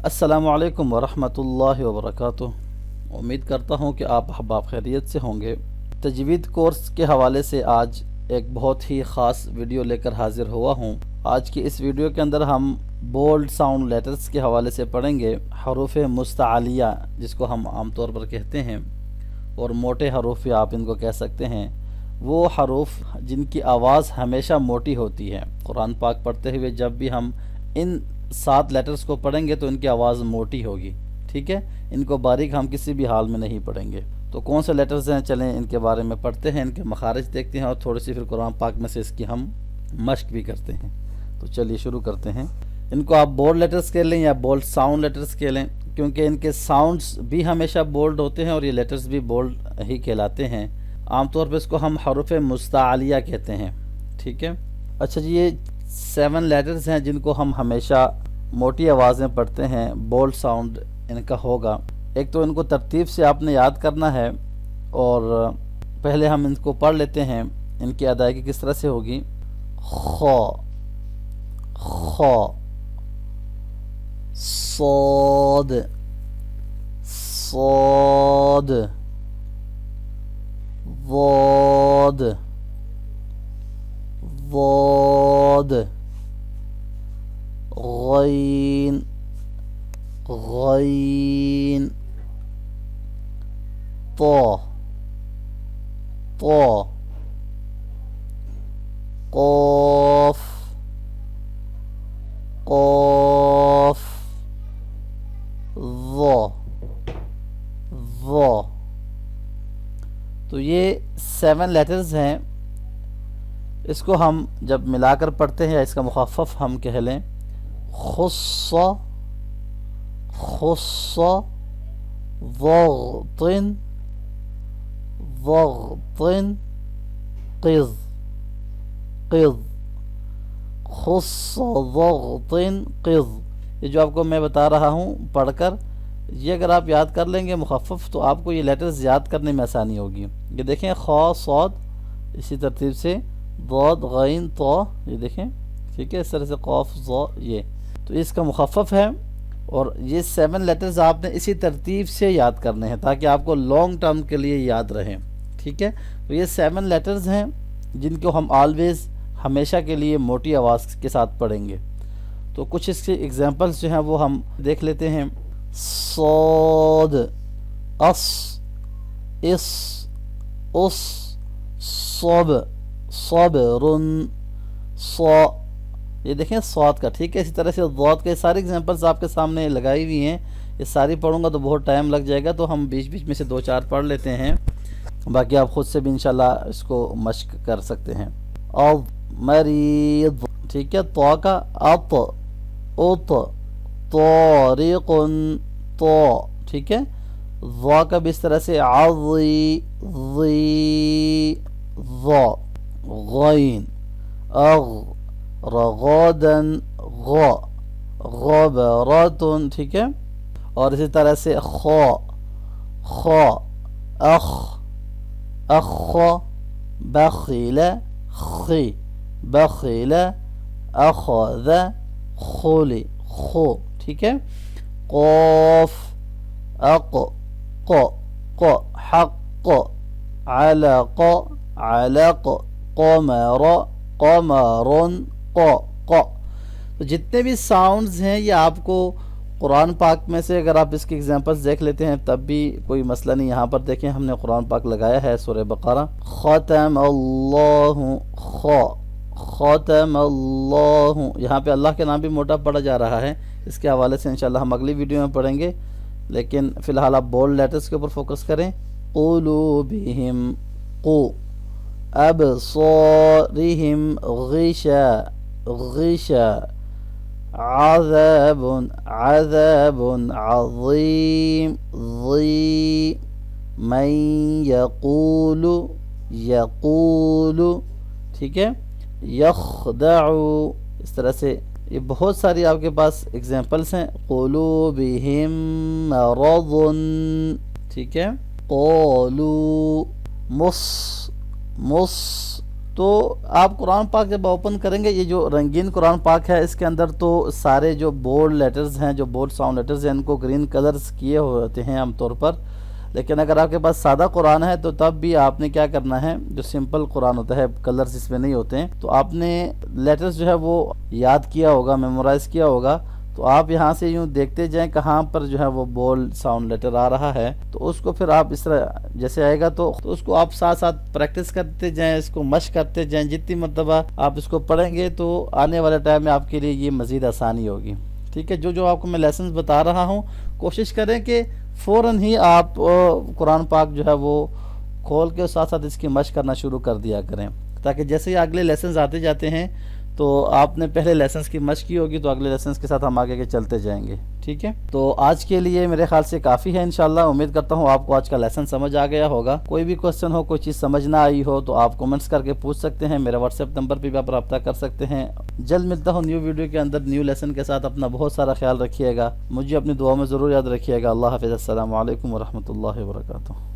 अस्सलामु अलैकुम वरहमतुल्लाहि वबरकातुह। उम्मीद करता हूँ कि आप अहबाब खैरियत से होंगे। तजवीद कोर्स के हवाले से आज एक बहुत ही ख़ास वीडियो लेकर हाजिर हुआ हूँ। आज की इस वीडियो के अंदर हम बोल्ड साउंड लेटर्स के हवाले से पढ़ेंगे। हरूफ मुस्तआलिया जिसको हम आमतौर पर कहते हैं, और मोटे हरूफ आप इनको कह सकते हैं, वो हरूफ जिनकी आवाज़ हमेशा मोटी होती है। कुरान पाक पढ़ते हुए जब भी हम इन 7 लेटर्स को पढ़ेंगे तो इनकी आवाज़ मोटी होगी, ठीक है। इनको बारीक हम किसी भी हाल में नहीं पढ़ेंगे। तो कौन से लेटर्स हैं, चलें इनके बारे में पढ़ते हैं, इनके मखारिज देखते हैं और थोड़ी सी फिर कुरान पाक में से इसकी हम मश्क भी करते हैं। तो चलिए शुरू करते हैं। इनको आप बोल्ड लेटर्स कह लें या बोल्ड साउंड लेटर्स कह लें, क्योंकि इनके साउंड्स भी हमेशा बोल्ड होते हैं और ये लेटर्स भी बोल्ड ही कहलाते हैं। आमतौर पर इसको हम हरूफ मुस्तआलिया कहते हैं, ठीक है। अच्छा जी, ये 7 लेटर्स हैं जिनको हम हमेशा मोटी आवाज़ में पढ़ते हैं। बोल्ड साउंड इनका होगा। एक तो इनको तरतीब से आपने याद करना है, और पहले हम इनको पढ़ लेते हैं। इनकी अदायगी किस तरह से होगी। ख, ख, सौद, सौद, वोद, वोद, गैन, गैन, तो, तो, क़ाफ, क़ाफ, ज़। तो ये 7 लेटर्स हैं। इसको हम जब मिलाकर पढ़ते हैं, इसका मुख़फ़्फ़फ़ हम कह लें खुस्स, खुस्स, ज़ग़्तिन, ज़ग़्तिन, क़िज़, क़िज़, खुस्स, ज़ग़्तिन, क़िज़। ये जो आपको मैं बता रहा हूँ पढ़कर, ये अगर आप याद कर लेंगे मुख़फ़्फ़फ़, तो आपको ये लेटर्स याद करने में आसानी होगी। ये देखें, ख, सौद, इसी तरतीब से ज़ाद, गैन, तो, ये देखें, ठीक है। इस तरह से क़ाफ, ज़, ये तो इसका मुख़फ़्फ़फ़ है। और ये 7 लेटर्स आपने इसी तरतीब से याद करने हैं ताकि आपको लॉन्ग टर्म के लिए याद रहें, ठीक है। तो ये 7 लेटर्स हैं जिनको हम ऑलवेज़, हमेशा के लिए मोटी आवाज़ के साथ पढ़ेंगे। तो कुछ इसके एग्जांपल्स जो हैं वो हम देख लेते हैं। सौद, अस, इस, उस, सब, सबरुन, सौ, ये देखें स्वाद का, ठीक है। इसी तरह से ज़ाद के सारे एग्जांपल्स आपके सामने लगाई हुई हैं। ये सारी पढ़ूंगा तो बहुत टाइम लग जाएगा, तो हम बीच बीच में से 2-4 पढ़ लेते हैं, बाकी आप ख़ुद से भी इंशाल्लाह इसको मश्क कर सकते हैं। और मरीद, ठीक है। तो का अत, उत, तारिकुन, तो, ठीक है। ज़ा का भी इस तरह से आज़ी, ज़ी, ज़ा, गैन, अग, रगदन, ग, गबरतुन, ठीक है। और इसी तरह से ख, ख, अख, अख, बखिल, खी, बखिल, अखज़, खुली, खो, ठीक है। क़ाफ, अक़, क़, क़, हक़, अलक़, अलक़, क़मर, क़मरुन, क़, क़। तो जितने भी साउंड्स हैं ये आपको कुरान पाक में से, अगर आप इसके एग्जांपल्स देख लेते हैं तब भी कोई मसला नहीं। यहाँ पर देखें, हमने कुरान पाक लगाया है सूरह बक़रा। ख़तम अल्लाहु, ख, ख़तम अल्लाहु, यहाँ पे अल्लाह के नाम भी मोटा पढ़ा जा रहा है। इसके हवाले से इंशाल्लाह हम अगली वीडियो में पढ़ेंगे, लेकिन फ़िलहाल आप बोल्ड लेटर्स के ऊपर फोकस करें। क़ुलूबिहिम, क़ु, अबसारिहिम, ग़िशा, ग़िशा, अज़ाबुन, अज़ाबुन अज़ीम, ज़ी, मन यक़ूलु, यक़ूलु, ठीक है। यख़दअु, इस तरह से ये बहुत सारी आपके पास एग्जांपल्स हैं। क़ुलूबिहिम मरज़ुन, ठीक है। क़ालू, मुस, मुस, تو آپ قرآن پاک جب اوپن کریں گے، یہ جو رنگین قرآن پاک ہے اس کے اندر تو سارے جو بولڈ لیٹرز ہیں، جو بولڈ ساؤنڈ لیٹرز ہیں، ان کو گرین کلرز کیے ہوئے ہوتے ہیں عام طور پر. لیکن اگر آپ کے پاس سادہ قرآن ہے تو تب بھی آپ نے کیا کرنا ہے، جو سمپل قرآن ہوتا ہے کلرز اس میں نہیں ہوتے ہیں، تو آپ نے لیٹرز جو ہے وہ یاد کیا ہوگا، میمورائز کیا ہوگا. تو آپ یہاں سے یوں دیکھتے جائیں کہاں پر جو ہے وہ بولڈ ساؤنڈ لیٹر آ رہا ہے، تو اس کو پھر آپ اس طرح جیسے آئے گا تو اس کو آپ ساتھ ساتھ پریکٹس کرتے جائیں، اس کو مشق کرتے جائیں. جتنی مرتبہ آپ اس کو پڑھیں گے تو آنے والے ٹائم میں آپ کے لیے یہ مزید آسانی ہوگی. ٹھیک ہے، جو آپ کو میں لیسنز بتا رہا ہوں کوشش کریں کہ فوراً ہی آپ قرآن پاک جو ہے وہ کھول کے ساتھ ساتھ اس کی مشق کرنا شروع کر دیا کریں، تاکہ جیسے ہی اگلے لیسنز آتے جاتے ہیں تو آپ نے پہلے لیسنز کی مشق کی ہوگی، تو اگلے لیسنز کے ساتھ ہم آگے کے چلتے جائیں گے. ٹھیک ہے، تو آج کے لیے میرے خیال سے کافی ہے. انشاءاللہ امید کرتا ہوں آپ کو آج کا لیسن سمجھ آ گیا ہوگا. کوئی بھی کوسچن ہو، کوئی چیز سمجھ نہ آئی ہو تو آپ کومنٹس کر کے پوچھ سکتے ہیں. میرے واٹس ایپ نمبر پہ بھی آپ رابطہ کر سکتے ہیں. جلد ملتا ہوں نیو ویڈیو کے اندر نیو لیسن کے ساتھ. اپنا بہت سارا خیال رکھیے گا، مجھے اپنی دعا میں ضرور یاد رکھیے گا. اللہ حافظ. السلام علیکم ورحمۃ اللہ وبرکاتہ.